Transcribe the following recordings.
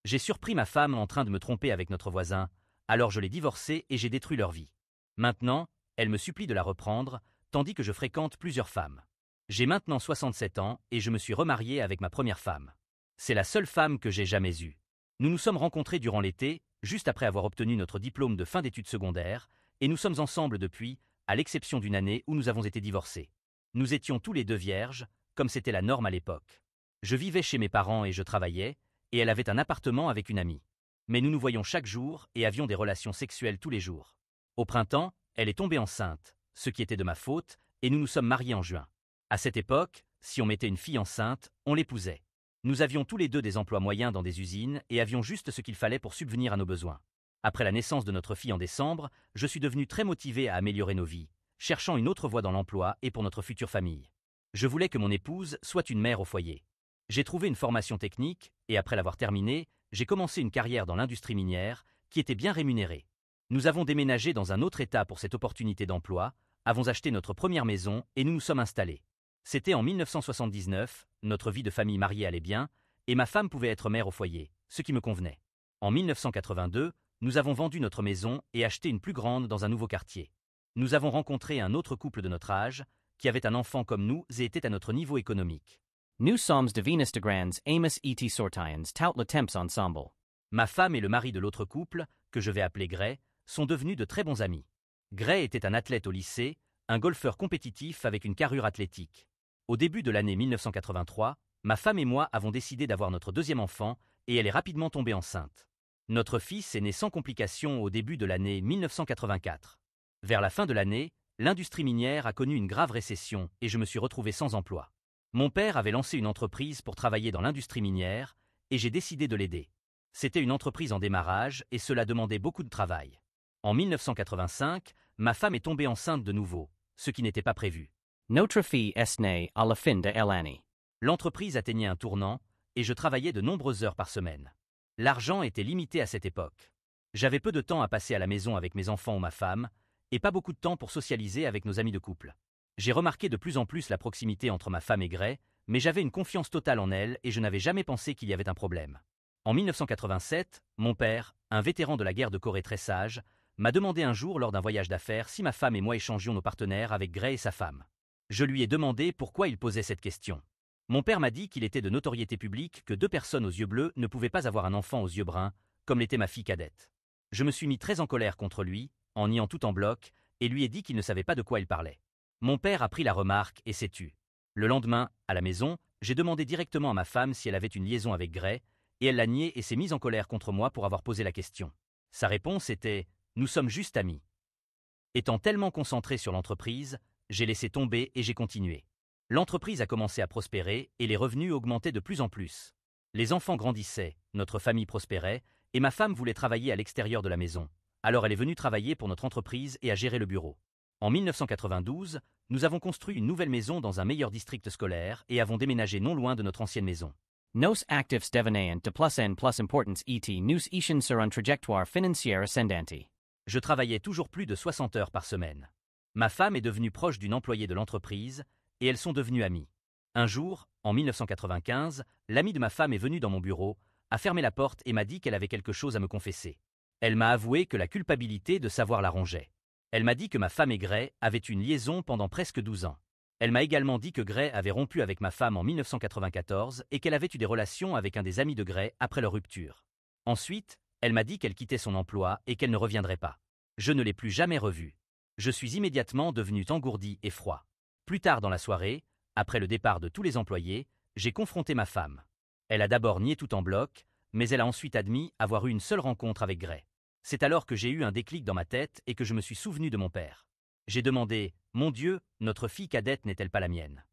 J'ai surpris ma femme en train de me tromper avec notre voisin, alors je l'ai divorcée et j'ai détruit leur vie. Maintenant, elle me supplie de la reprendre, tandis que je fréquente plusieurs femmes. J'ai maintenant 67 ans et je me suis remarié avec ma première femme. C'est la seule femme que j'ai jamais eue. Nous nous sommes rencontrés durant l'été, juste après avoir obtenu notre diplôme de fin d'études secondaires, et nous sommes ensemble depuis, à l'exception d'une année où nous avons été divorcés. Nous étions tous les deux vierges, comme c'était la norme à l'époque. Je vivais chez mes parents et je travaillais, et elle avait un appartement avec une amie. Mais nous nous voyions chaque jour et avions des relations sexuelles tous les jours. Au printemps, elle est tombée enceinte, ce qui était de ma faute, et nous nous sommes mariés en juin. À cette époque, si on mettait une fille enceinte, on l'épousait. Nous avions tous les deux des emplois moyens dans des usines et avions juste ce qu'il fallait pour subvenir à nos besoins. Après la naissance de notre fille en décembre, je suis devenu très motivé à améliorer nos vies, cherchant une autre voie dans l'emploi et pour notre future famille. Je voulais que mon épouse soit une mère au foyer. J'ai trouvé une formation technique, et après l'avoir terminée, j'ai commencé une carrière dans l'industrie minière, qui était bien rémunérée. Nous avons déménagé dans un autre état pour cette opportunité d'emploi, avons acheté notre première maison et nous nous sommes installés. C'était en 1979, notre vie de famille mariée allait bien, et ma femme pouvait être mère au foyer, ce qui me convenait. En 1982, nous avons vendu notre maison et acheté une plus grande dans un nouveau quartier. Nous avons rencontré un autre couple de notre âge, qui avait un enfant comme nous et était à notre niveau économique. Nu soms de Venus de Grands Amos et Sortiens tout le temps ensemble. Ma femme et le mari de l'autre couple, que je vais appeler Gray, sont devenus de très bons amis. Gray était un athlète au lycée, un golfeur compétitif avec une carrure athlétique. Au début de l'année 1983, ma femme et moi avons décidé d'avoir notre deuxième enfant et elle est rapidement tombée enceinte. Notre fils est né sans complications au début de l'année 1984. Vers la fin de l'année, l'industrie minière a connu une grave récession et je me suis retrouvé sans emploi. Mon père avait lancé une entreprise pour travailler dans l'industrie minière et j'ai décidé de l'aider. C'était une entreprise en démarrage et cela demandait beaucoup de travail. En 1985, ma femme est tombée enceinte de nouveau, ce qui n'était pas prévu. Notre fille est née à la fin de l'année. L'entreprise atteignait un tournant et je travaillais de nombreuses heures par semaine. L'argent était limité à cette époque. J'avais peu de temps à passer à la maison avec mes enfants ou ma femme, et pas beaucoup de temps pour socialiser avec nos amis de couple. J'ai remarqué de plus en plus la proximité entre ma femme et Gray, mais j'avais une confiance totale en elle et je n'avais jamais pensé qu'il y avait un problème. En 1987, mon père, un vétéran de la guerre de Corée très sage, m'a demandé un jour lors d'un voyage d'affaires si ma femme et moi échangions nos partenaires avec Gray et sa femme. Je lui ai demandé pourquoi il posait cette question. Mon père m'a dit qu'il était de notoriété publique que deux personnes aux yeux bleus ne pouvaient pas avoir un enfant aux yeux bruns, comme l'était ma fille cadette. Je me suis mis très en colère contre lui, en niant tout en bloc, et lui ai dit qu'il ne savait pas de quoi il parlait. Mon père a pris la remarque et s'est tu. Le lendemain, à la maison, j'ai demandé directement à ma femme si elle avait une liaison avec Gray, et elle l'a nié et s'est mise en colère contre moi pour avoir posé la question. Sa réponse était « Nous sommes juste amis ». Étant tellement concentré sur l'entreprise, j'ai laissé tomber et j'ai continué. L'entreprise a commencé à prospérer et les revenus augmentaient de plus en plus. Les enfants grandissaient, notre famille prospérait, et ma femme voulait travailler à l'extérieur de la maison. Alors elle est venue travailler pour notre entreprise et a géré le bureau. En 1992, nous avons construit une nouvelle maison dans un meilleur district scolaire et avons déménagé non loin de notre ancienne maison. Nos actifs devenaient de plus en plus importants et nous étions sur une trajectoire financière ascendante. Je travaillais toujours plus de 60 heures par semaine. Ma femme est devenue proche d'une employée de l'entreprise et elles sont devenues amies. Un jour, en 1995, l'amie de ma femme est venue dans mon bureau, a fermé la porte et m'a dit qu'elle avait quelque chose à me confesser. Elle m'a avoué que la culpabilité de savoir la rongeait. Elle m'a dit que ma femme et Gray avaient une liaison pendant presque 12 ans. Elle m'a également dit que Gray avait rompu avec ma femme en 1994 et qu'elle avait eu des relations avec un des amis de Gray après leur rupture. Ensuite, elle m'a dit qu'elle quittait son emploi et qu'elle ne reviendrait pas. Je ne l'ai plus jamais revue. Je suis immédiatement devenu engourdi et froid. Plus tard dans la soirée, après le départ de tous les employés, j'ai confronté ma femme. Elle a d'abord nié tout en bloc, mais elle a ensuite admis avoir eu une seule rencontre avec Gray. C'est alors que j'ai eu un déclic dans ma tête et que je me suis souvenu de mon père. J'ai demandé « Mon Dieu, notre fille cadette n'est-elle pas la mienne ?»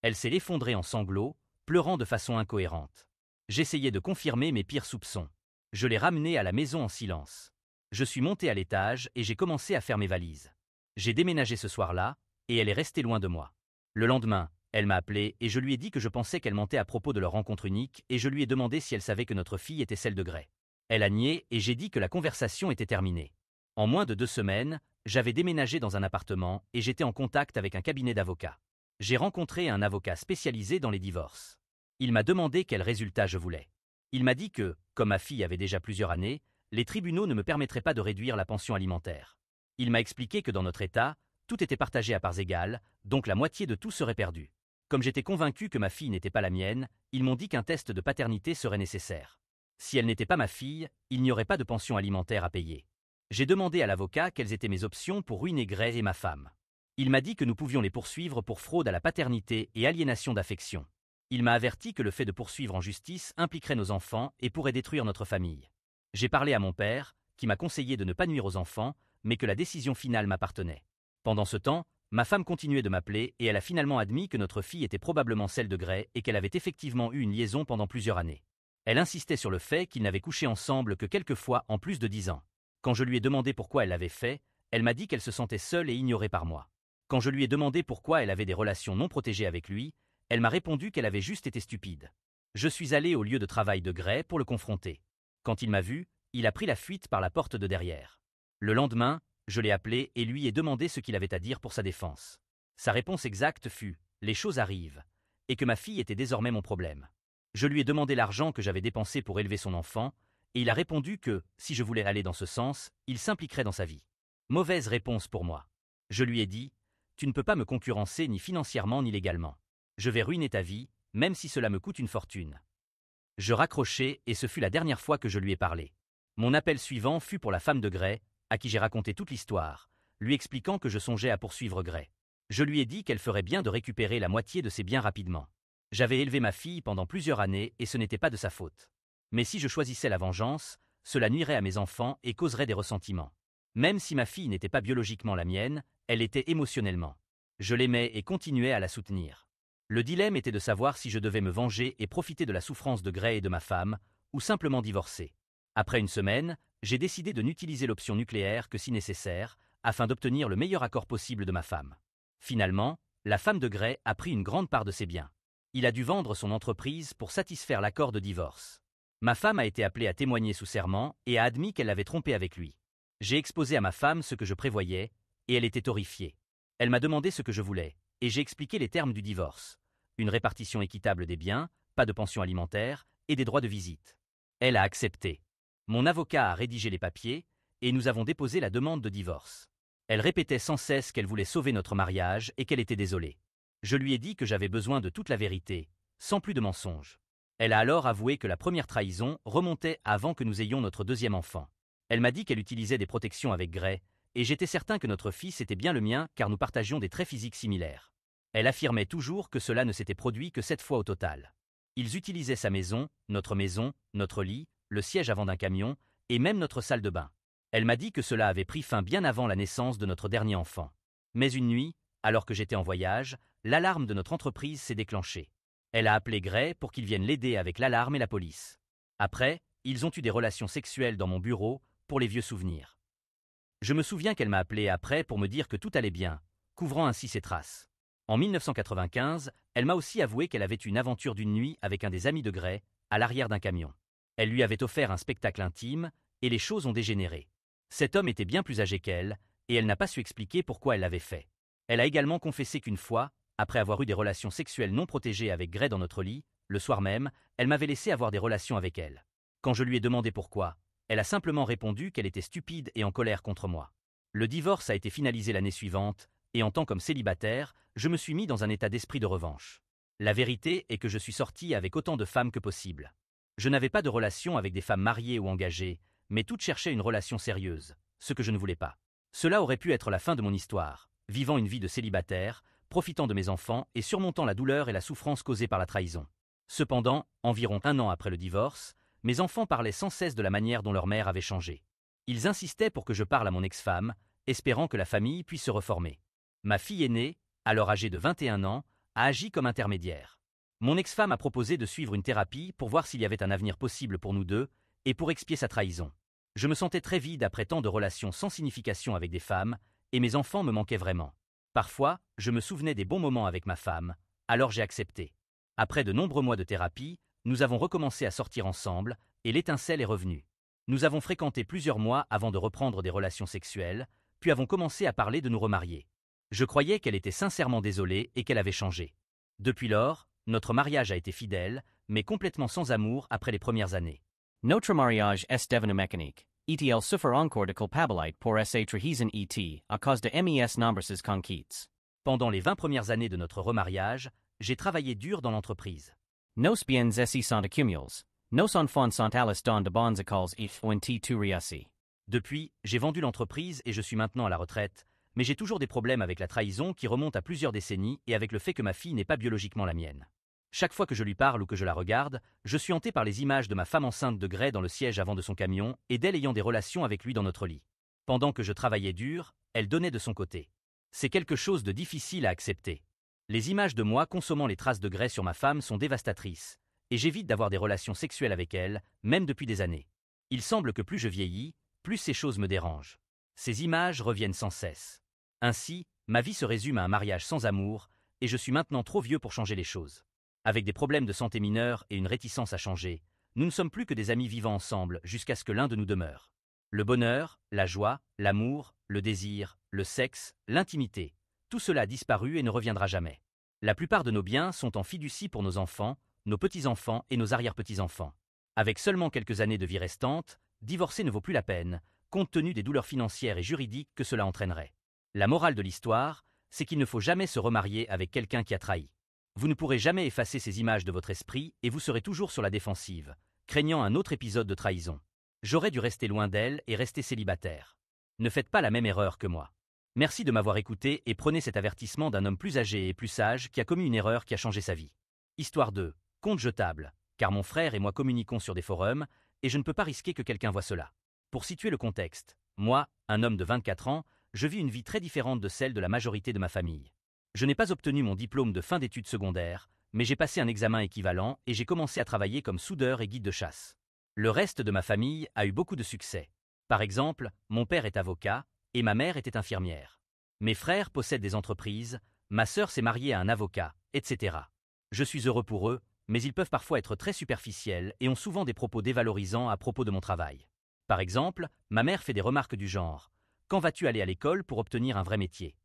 Elle s'est effondrée en sanglots, pleurant de façon incohérente. J'essayais de confirmer mes pires soupçons. Je l'ai ramenée à la maison en silence. Je suis monté à l'étage et j'ai commencé à faire mes valises. J'ai déménagé ce soir-là, et elle est restée loin de moi. Le lendemain, elle m'a appelé et je lui ai dit que je pensais qu'elle mentait à propos de leur rencontre unique et je lui ai demandé si elle savait que notre fille était celle de Gray. Elle a nié et j'ai dit que la conversation était terminée. En moins de 2 semaines, j'avais déménagé dans un appartement et j'étais en contact avec un cabinet d'avocats. J'ai rencontré un avocat spécialisé dans les divorces. Il m'a demandé quel résultat je voulais. Il m'a dit que, comme ma fille avait déjà plusieurs années, les tribunaux ne me permettraient pas de réduire la pension alimentaire. Il m'a expliqué que dans notre État, tout était partagé à parts égales, donc la moitié de tout serait perdu. Comme j'étais convaincu que ma fille n'était pas la mienne, ils m'ont dit qu'un test de paternité serait nécessaire. Si elle n'était pas ma fille, il n'y aurait pas de pension alimentaire à payer. J'ai demandé à l'avocat quelles étaient mes options pour ruiner Gray et ma femme. Il m'a dit que nous pouvions les poursuivre pour fraude à la paternité et aliénation d'affection. Il m'a averti que le fait de poursuivre en justice impliquerait nos enfants et pourrait détruire notre famille. J'ai parlé à mon père, qui m'a conseillé de ne pas nuire aux enfants, mais que la décision finale m'appartenait. Pendant ce temps, ma femme continuait de m'appeler et elle a finalement admis que notre fille était probablement celle de Gray et qu'elle avait effectivement eu une liaison pendant plusieurs années. Elle insistait sur le fait qu'ils n'avaient couché ensemble que quelques fois en plus de 10 ans. Quand je lui ai demandé pourquoi elle l'avait fait, elle m'a dit qu'elle se sentait seule et ignorée par moi. Quand je lui ai demandé pourquoi elle avait des relations non protégées avec lui, elle m'a répondu qu'elle avait juste été stupide. Je suis allé au lieu de travail de Gray pour le confronter. Quand il m'a vu, il a pris la fuite par la porte de derrière. Le lendemain, je l'ai appelé et lui ai demandé ce qu'il avait à dire pour sa défense. Sa réponse exacte fut « Les choses arrivent » et que ma fille était désormais mon problème. Je lui ai demandé l'argent que j'avais dépensé pour élever son enfant, et il a répondu que, si je voulais aller dans ce sens, il s'impliquerait dans sa vie. Mauvaise réponse pour moi. Je lui ai dit « Tu ne peux pas me concurrencer ni financièrement ni légalement. Je vais ruiner ta vie, même si cela me coûte une fortune. » Je raccrochai et ce fut la dernière fois que je lui ai parlé. Mon appel suivant fut pour la femme de Gray, à qui j'ai raconté toute l'histoire, lui expliquant que je songeais à poursuivre Gray. Je lui ai dit qu'elle ferait bien de récupérer la moitié de ses biens rapidement. J'avais élevé ma fille pendant plusieurs années et ce n'était pas de sa faute. Mais si je choisissais la vengeance, cela nuirait à mes enfants et causerait des ressentiments. Même si ma fille n'était pas biologiquement la mienne, elle l'était émotionnellement. Je l'aimais et continuais à la soutenir. Le dilemme était de savoir si je devais me venger et profiter de la souffrance de Gray et de ma femme, ou simplement divorcer. Après une semaine, j'ai décidé de n'utiliser l'option nucléaire que si nécessaire, afin d'obtenir le meilleur accord possible de ma femme. Finalement, la femme de Gray a pris une grande part de ses biens. Il a dû vendre son entreprise pour satisfaire l'accord de divorce. Ma femme a été appelée à témoigner sous serment et a admis qu'elle l'avait trompé avec lui. J'ai exposé à ma femme ce que je prévoyais, et elle était horrifiée. Elle m'a demandé ce que je voulais, et j'ai expliqué les termes du divorce. Une répartition équitable des biens, pas de pension alimentaire, et des droits de visite. Elle a accepté. Mon avocat a rédigé les papiers, et nous avons déposé la demande de divorce. Elle répétait sans cesse qu'elle voulait sauver notre mariage et qu'elle était désolée. Je lui ai dit que j'avais besoin de toute la vérité, sans plus de mensonges. Elle a alors avoué que la première trahison remontait avant que nous ayons notre deuxième enfant. Elle m'a dit qu'elle utilisait des protections avec Gray, et j'étais certain que notre fils était bien le mien car nous partagions des traits physiques similaires. Elle affirmait toujours que cela ne s'était produit que 7 fois au total. Ils utilisaient sa maison, notre lit, le siège avant d'un camion, et même notre salle de bain. Elle m'a dit que cela avait pris fin bien avant la naissance de notre dernier enfant. Mais une nuit, alors que j'étais en voyage, l'alarme de notre entreprise s'est déclenchée. Elle a appelé Gray pour qu'il vienne l'aider avec l'alarme et la police. Après, ils ont eu des relations sexuelles dans mon bureau, pour les vieux souvenirs. Je me souviens qu'elle m'a appelé après pour me dire que tout allait bien, couvrant ainsi ses traces. En 1995, elle m'a aussi avoué qu'elle avait eu une aventure d'une nuit avec un des amis de Gray, à l'arrière d'un camion. Elle lui avait offert un spectacle intime, et les choses ont dégénéré. Cet homme était bien plus âgé qu'elle, et elle n'a pas su expliquer pourquoi elle l'avait fait. Elle a également confessé qu'une fois, après avoir eu des relations sexuelles non protégées avec Gray dans notre lit, le soir même, elle m'avait laissé avoir des relations avec elle. Quand je lui ai demandé pourquoi, elle a simplement répondu qu'elle était stupide et en colère contre moi. Le divorce a été finalisé l'année suivante, et en tant que célibataire, je me suis mis dans un état d'esprit de revanche. La vérité est que je suis sorti avec autant de femmes que possible. Je n'avais pas de relation avec des femmes mariées ou engagées, mais toutes cherchaient une relation sérieuse, ce que je ne voulais pas. Cela aurait pu être la fin de mon histoire, vivant une vie de célibataire, profitant de mes enfants et surmontant la douleur et la souffrance causées par la trahison. Cependant, environ 1 an après le divorce, mes enfants parlaient sans cesse de la manière dont leur mère avait changé. Ils insistaient pour que je parle à mon ex-femme, espérant que la famille puisse se reformer. Ma fille aînée, alors âgée de 21 ans, a agi comme intermédiaire. Mon ex-femme a proposé de suivre une thérapie pour voir s'il y avait un avenir possible pour nous deux, et pour expier sa trahison. Je me sentais très vide après tant de relations sans signification avec des femmes, et mes enfants me manquaient vraiment. Parfois, je me souvenais des bons moments avec ma femme, alors j'ai accepté. Après de nombreux mois de thérapie, nous avons recommencé à sortir ensemble, et l'étincelle est revenue. Nous avons fréquenté plusieurs mois avant de reprendre des relations sexuelles, puis avons commencé à parler de nous remarier. Je croyais qu'elle était sincèrement désolée et qu'elle avait changé. Depuis lors, Notre mariage a été fidèle, mais complètement sans amour après les premières années. Notre mariage est devenu mécanique. ETL souffre encore de culpabilité pour sa trahison à cause de mes nombreuses conquêtes. Pendant les 20 premières années de notre remariage, j'ai travaillé dur dans l'entreprise. Nos biens essi sont accumulés. Nos enfants sont allés dans de bonnes écoles et ont tout réussi. Depuis, j'ai vendu l'entreprise et je suis maintenant à la retraite, mais j'ai toujours des problèmes avec la trahison qui remontent à plusieurs décennies et avec le fait que ma fille n'est pas biologiquement la mienne. Chaque fois que je lui parle ou que je la regarde, je suis hanté par les images de ma femme enceinte de Gray dans le siège avant de son camion et d'elle ayant des relations avec lui dans notre lit. Pendant que je travaillais dur, elle donnait de son côté. C'est quelque chose de difficile à accepter. Les images de moi consommant les traces de Gray sur ma femme sont dévastatrices, et j'évite d'avoir des relations sexuelles avec elle, même depuis des années. Il semble que plus je vieillis, plus ces choses me dérangent. Ces images reviennent sans cesse. Ainsi, ma vie se résume à un mariage sans amour, et je suis maintenant trop vieux pour changer les choses. Avec des problèmes de santé mineurs et une réticence à changer, nous ne sommes plus que des amis vivant ensemble jusqu'à ce que l'un de nous demeure. Le bonheur, la joie, l'amour, le désir, le sexe, l'intimité, tout cela a disparu et ne reviendra jamais. La plupart de nos biens sont en fiducie pour nos enfants, nos petits-enfants et nos arrière-petits-enfants. Avec seulement quelques années de vie restantes, divorcer ne vaut plus la peine, compte tenu des douleurs financières et juridiques que cela entraînerait. La morale de l'histoire, c'est qu'il ne faut jamais se remarier avec quelqu'un qui a trahi. Vous ne pourrez jamais effacer ces images de votre esprit et vous serez toujours sur la défensive, craignant un autre épisode de trahison. J'aurais dû rester loin d'elle et rester célibataire. Ne faites pas la même erreur que moi. Merci de m'avoir écouté et prenez cet avertissement d'un homme plus âgé et plus sage qui a commis une erreur qui a changé sa vie. Histoire 2. Compte jetable, car mon frère et moi communiquons sur des forums, et je ne peux pas risquer que quelqu'un voie cela. Pour situer le contexte, moi, un homme de 24 ans, je vis une vie très différente de celle de la majorité de ma famille. Je n'ai pas obtenu mon diplôme de fin d'études secondaires, mais j'ai passé un examen équivalent et j'ai commencé à travailler comme soudeur et guide de chasse. Le reste de ma famille a eu beaucoup de succès. Par exemple, mon père est avocat et ma mère était infirmière. Mes frères possèdent des entreprises, ma sœur s'est mariée à un avocat, etc. Je suis heureux pour eux, mais ils peuvent parfois être très superficiels et ont souvent des propos dévalorisants à propos de mon travail. Par exemple, ma mère fait des remarques du genre « Quand vas-tu aller à l'école pour obtenir un vrai métier ?»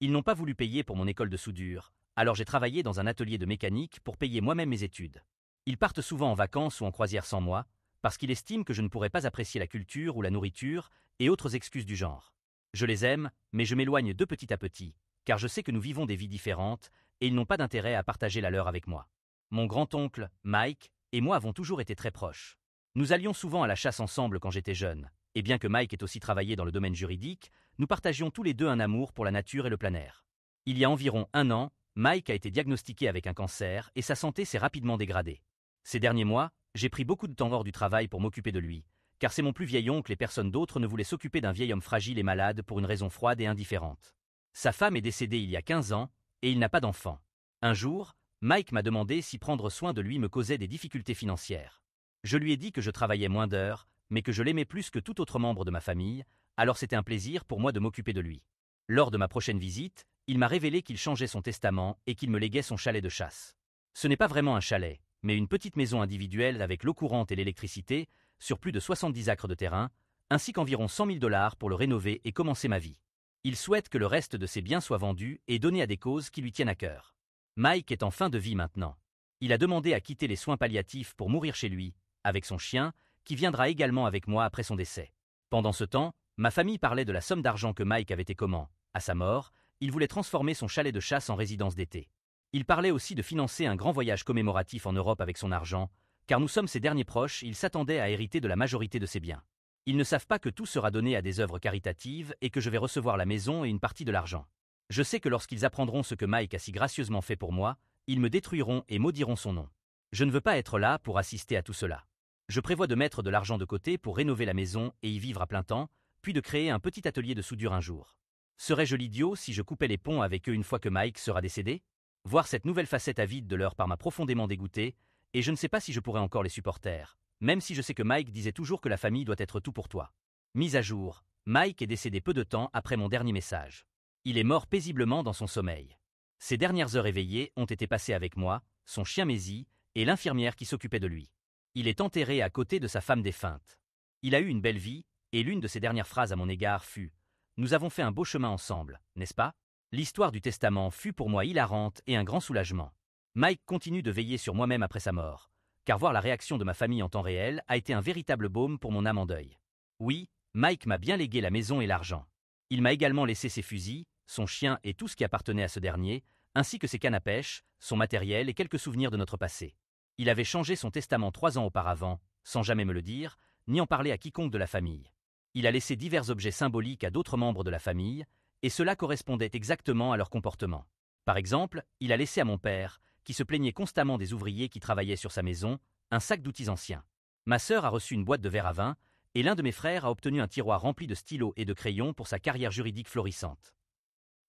Ils n'ont pas voulu payer pour mon école de soudure, alors j'ai travaillé dans un atelier de mécanique pour payer moi-même mes études. Ils partent souvent en vacances ou en croisière sans moi, parce qu'ils estiment que je ne pourrais pas apprécier la culture ou la nourriture, et autres excuses du genre. Je les aime, mais je m'éloigne d'eux petit à petit, car je sais que nous vivons des vies différentes, et ils n'ont pas d'intérêt à partager la leur avec moi. Mon grand-oncle, Mike, et moi avons toujours été très proches. Nous allions souvent à la chasse ensemble quand j'étais jeune, et bien que Mike ait aussi travaillé dans le domaine juridique, nous partagions tous les deux un amour pour la nature et le plein air. Il y a environ 1 an, Mike a été diagnostiqué avec un cancer et sa santé s'est rapidement dégradée. Ces derniers mois, j'ai pris beaucoup de temps hors du travail pour m'occuper de lui, car c'est mon plus vieil oncle et personne d'autre ne voulait s'occuper d'un vieil homme fragile et malade pour une raison froide et indifférente. Sa femme est décédée il y a 15 ans, et il n'a pas d'enfant. Un jour, Mike m'a demandé si prendre soin de lui me causait des difficultés financières. Je lui ai dit que je travaillais moins d'heures, mais que je l'aimais plus que tout autre membre de ma famille, alors c'était un plaisir pour moi de m'occuper de lui. Lors de ma prochaine visite, il m'a révélé qu'il changeait son testament et qu'il me léguait son chalet de chasse. Ce n'est pas vraiment un chalet, mais une petite maison individuelle avec l'eau courante et l'électricité, sur plus de 70 acres de terrain, ainsi qu'environ 100 000 $ pour le rénover et commencer ma vie. Il souhaite que le reste de ses biens soit vendu et donné à des causes qui lui tiennent à cœur. Mike est en fin de vie maintenant. Il a demandé à quitter les soins palliatifs pour mourir chez lui, avec son chien, qui viendra également avec moi après son décès. Pendant ce temps, ma famille parlait de la somme d'argent que Mike avait et comment, à sa mort, il voulait transformer son chalet de chasse en résidence d'été. Il parlait aussi de financer un grand voyage commémoratif en Europe avec son argent, car nous sommes ses derniers proches et il s'attendait à hériter de la majorité de ses biens. Ils ne savent pas que tout sera donné à des œuvres caritatives et que je vais recevoir la maison et une partie de l'argent. Je sais que lorsqu'ils apprendront ce que Mike a si gracieusement fait pour moi, ils me détruiront et maudiront son nom. Je ne veux pas être là pour assister à tout cela. Je prévois de mettre de l'argent de côté pour rénover la maison et y vivre à plein temps, puis de créer un petit atelier de soudure un jour. Serais-je l'idiot si je coupais les ponts avec eux une fois que Mike sera décédé? Voir cette nouvelle facette avide de leur part m'a profondément dégoûté, et je ne sais pas si je pourrais encore les supporter, même si je sais que Mike disait toujours que la famille doit être tout pour toi. Mise à jour, Mike est décédé peu de temps après mon dernier message. Il est mort paisiblement dans son sommeil. Ses dernières heures éveillées ont été passées avec moi, son chien Maisie, et l'infirmière qui s'occupait de lui. Il est enterré à côté de sa femme défunte. Il a eu une belle vie, et l'une de ses dernières phrases à mon égard fut « Nous avons fait un beau chemin ensemble, n'est-ce pas ?» L'histoire du testament fut pour moi hilarante et un grand soulagement. Mike continue de veiller sur moi-même après sa mort, car voir la réaction de ma famille en temps réel a été un véritable baume pour mon âme en deuil. Oui, Mike m'a bien légué la maison et l'argent. Il m'a également laissé ses fusils, son chien et tout ce qui appartenait à ce dernier, ainsi que ses cannes à pêche, son matériel et quelques souvenirs de notre passé. Il avait changé son testament 3 ans auparavant, sans jamais me le dire, ni en parler à quiconque de la famille. Il a laissé divers objets symboliques à d'autres membres de la famille, et cela correspondait exactement à leur comportement. Par exemple, il a laissé à mon père, qui se plaignait constamment des ouvriers qui travaillaient sur sa maison, un sac d'outils anciens. Ma sœur a reçu une boîte de verre à vin, et l'un de mes frères a obtenu un tiroir rempli de stylos et de crayons pour sa carrière juridique florissante.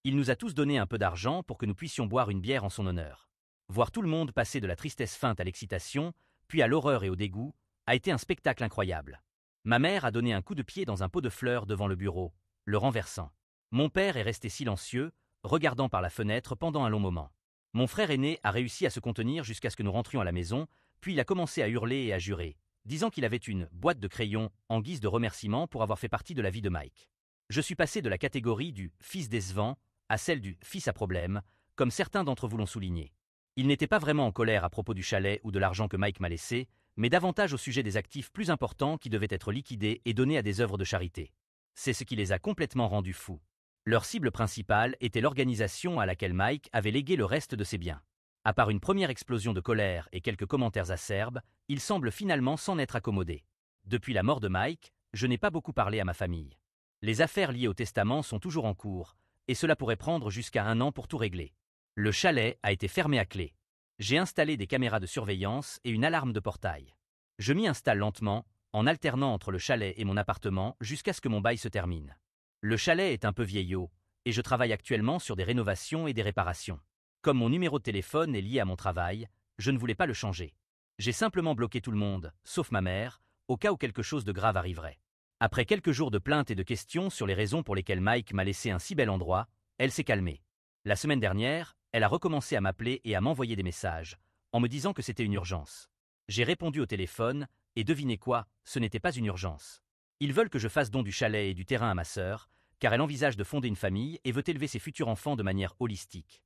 Il nous a tous donné un peu d'argent pour que nous puissions boire une bière en son honneur. Voir tout le monde passer de la tristesse feinte à l'excitation, puis à l'horreur et au dégoût, a été un spectacle incroyable. Ma mère a donné un coup de pied dans un pot de fleurs devant le bureau, le renversant. Mon père est resté silencieux, regardant par la fenêtre pendant un long moment. Mon frère aîné a réussi à se contenir jusqu'à ce que nous rentrions à la maison, puis il a commencé à hurler et à jurer, disant qu'il avait une boîte de crayons en guise de remerciement pour avoir fait partie de la vie de Mike. Je suis passé de la catégorie du « fils décevant » à celle du « fils à problème », comme certains d'entre vous l'ont souligné. Il n'était pas vraiment en colère à propos du chalet ou de l'argent que Mike m'a laissé, mais davantage au sujet des actifs plus importants qui devaient être liquidés et donnés à des œuvres de charité. C'est ce qui les a complètement rendus fous. Leur cible principale était l'organisation à laquelle Mike avait légué le reste de ses biens. À part une première explosion de colère et quelques commentaires acerbes, il semble finalement s'en être accommodé. Depuis la mort de Mike, je n'ai pas beaucoup parlé à ma famille. Les affaires liées au testament sont toujours en cours, et cela pourrait prendre jusqu'à 1 an pour tout régler. Le chalet a été fermé à clé. J'ai installé des caméras de surveillance et une alarme de portail. Je m'y installe lentement, en alternant entre le chalet et mon appartement jusqu'à ce que mon bail se termine. Le chalet est un peu vieillot, et je travaille actuellement sur des rénovations et des réparations. Comme mon numéro de téléphone est lié à mon travail, je ne voulais pas le changer. J'ai simplement bloqué tout le monde, sauf ma mère, au cas où quelque chose de grave arriverait. Après quelques jours de plaintes et de questions sur les raisons pour lesquelles Mike m'a laissé un si bel endroit, elle s'est calmée. La semaine dernière, elle a recommencé à m'appeler et à m'envoyer des messages, en me disant que c'était une urgence. J'ai répondu au téléphone, et devinez quoi, ce n'était pas une urgence. Ils veulent que je fasse don du chalet et du terrain à ma sœur, car elle envisage de fonder une famille et veut élever ses futurs enfants de manière holistique.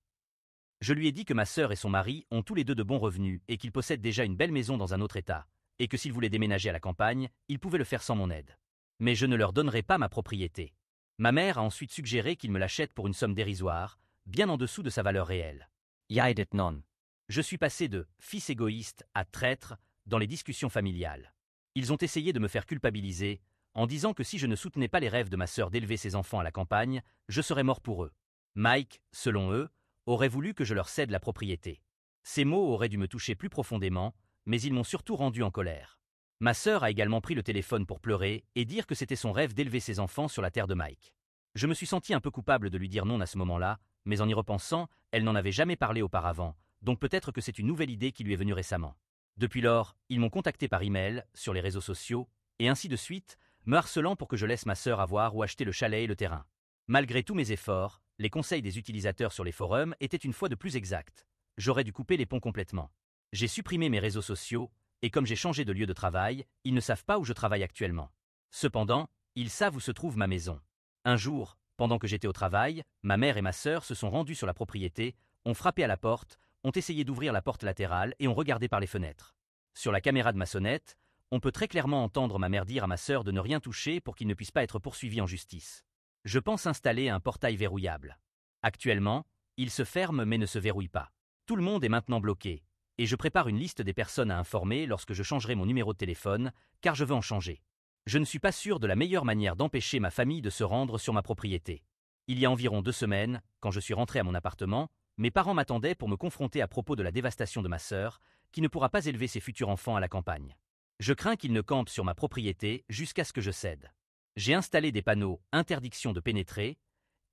Je lui ai dit que ma sœur et son mari ont tous les deux de bons revenus et qu'ils possèdent déjà une belle maison dans un autre état, et que s'ils voulaient déménager à la campagne, ils pouvaient le faire sans mon aide. Mais je ne leur donnerai pas ma propriété. Ma mère a ensuite suggéré qu'ils me l'achètent pour une somme dérisoire, bien en dessous de sa valeur réelle. Jag det non. Je suis passé de fils égoïste à traître dans les discussions familiales. Ils ont essayé de me faire culpabiliser, en disant que si je ne soutenais pas les rêves de ma sœur d'élever ses enfants à la campagne, je serais mort pour eux. Mike, selon eux, aurait voulu que je leur cède la propriété. Ces mots auraient dû me toucher plus profondément, mais ils m'ont surtout rendu en colère. Ma sœur a également pris le téléphone pour pleurer et dire que c'était son rêve d'élever ses enfants sur la terre de Mike. Je me suis senti un peu coupable de lui dire non à ce moment-là, mais en y repensant, elle n'en avait jamais parlé auparavant, donc peut-être que c'est une nouvelle idée qui lui est venue récemment. Depuis lors, ils m'ont contacté par email, sur les réseaux sociaux, et ainsi de suite, me harcelant pour que je laisse ma sœur avoir ou acheter le chalet et le terrain. Malgré tous mes efforts, les conseils des utilisateurs sur les forums étaient une fois de plus exacts. J'aurais dû couper les ponts complètement. J'ai supprimé mes réseaux sociaux, et comme j'ai changé de lieu de travail, ils ne savent pas où je travaille actuellement. Cependant, ils savent où se trouve ma maison. Un jour, pendant que j'étais au travail, ma mère et ma sœur se sont rendues sur la propriété, ont frappé à la porte, ont essayé d'ouvrir la porte latérale et ont regardé par les fenêtres. Sur la caméra de ma sonnette, on peut très clairement entendre ma mère dire à ma sœur de ne rien toucher pour qu'il ne puisse pas être poursuivi en justice. Je pense installer un portail verrouillable. Actuellement, il se ferme mais ne se verrouille pas. Tout le monde est maintenant bloqué, et je prépare une liste des personnes à informer lorsque je changerai mon numéro de téléphone, car je veux en changer. Je ne suis pas sûr de la meilleure manière d'empêcher ma famille de se rendre sur ma propriété. Il y a environ 2 semaines, quand je suis rentré à mon appartement, mes parents m'attendaient pour me confronter à propos de la dévastation de ma sœur, qui ne pourra pas élever ses futurs enfants à la campagne. Je crains qu'ils ne campent sur ma propriété jusqu'à ce que je cède. J'ai installé des panneaux « Interdiction de pénétrer »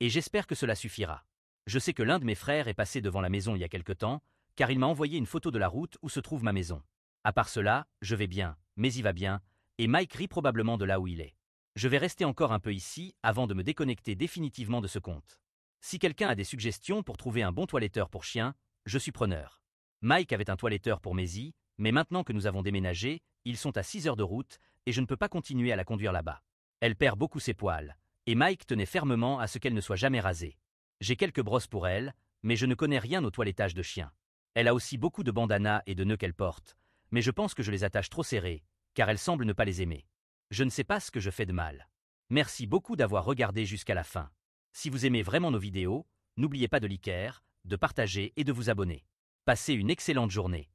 et j'espère que cela suffira. Je sais que l'un de mes frères est passé devant la maison il y a quelque temps, car il m'a envoyé une photo de la route où se trouve ma maison. À part cela, je vais bien, mais il va bien, et Mike rit probablement de là où il est. Je vais rester encore un peu ici avant de me déconnecter définitivement de ce compte. Si quelqu'un a des suggestions pour trouver un bon toiletteur pour chien, je suis preneur. Mike avait un toiletteur pour Maisie, mais maintenant que nous avons déménagé, ils sont à 6 heures de route et je ne peux pas continuer à la conduire là-bas. Elle perd beaucoup ses poils, et Mike tenait fermement à ce qu'elle ne soit jamais rasée. J'ai quelques brosses pour elle, mais je ne connais rien au toilettage de chien. Elle a aussi beaucoup de bandanas et de nœuds qu'elle porte, mais je pense que je les attache trop serrés, car elle semble ne pas les aimer. Je ne sais pas ce que je fais de mal. Merci beaucoup d'avoir regardé jusqu'à la fin. Si vous aimez vraiment nos vidéos, n'oubliez pas de liker, de partager et de vous abonner. Passez une excellente journée.